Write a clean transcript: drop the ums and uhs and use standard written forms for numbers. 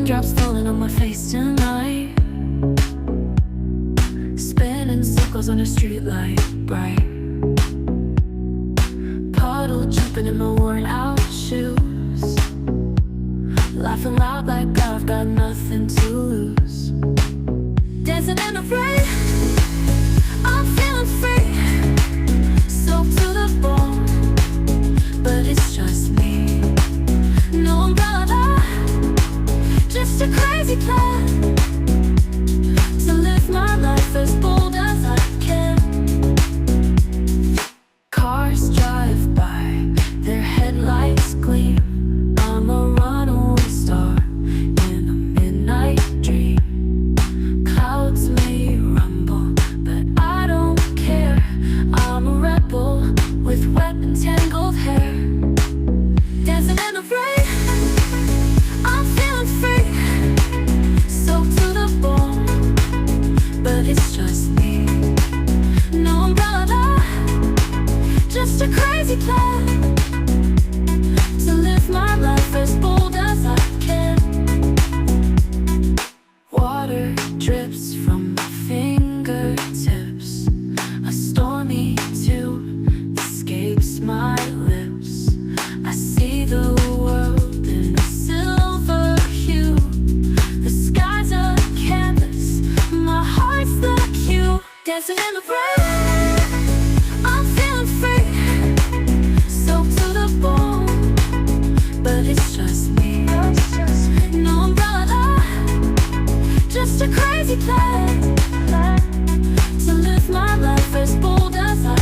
Raindrops falling on my face tonight, spinning circles on a streetlight bright. Puddle jumping in my worn out shoes, laughing loud like I've got nothing to lose. Dancing in the rain, I'm feeling free, soaked to the bone, but it's just me. No umbrella, just a crazy plan to live my life as bold as I can. Cars drive by, their headlights gleam. I'm a runaway star in a midnight dream. Clouds may rumble, but I don't care. I'm a rebel with wet and tangled hair. Dancing in the rain, I'm feeling free, soaked to the bone, but it's just me. No umbrella, just a crazy plan to live my life as bold as I can. Water drips from my fingertips, a stormy tune escapes my lips. I see the world in a silver hue. The sky's a canvas, my heart's the cue. Dancing in the rain, I'm feeling free, soaked to the bone, but it's just me. No umbrella, just a crazy plan to live my life as bold as I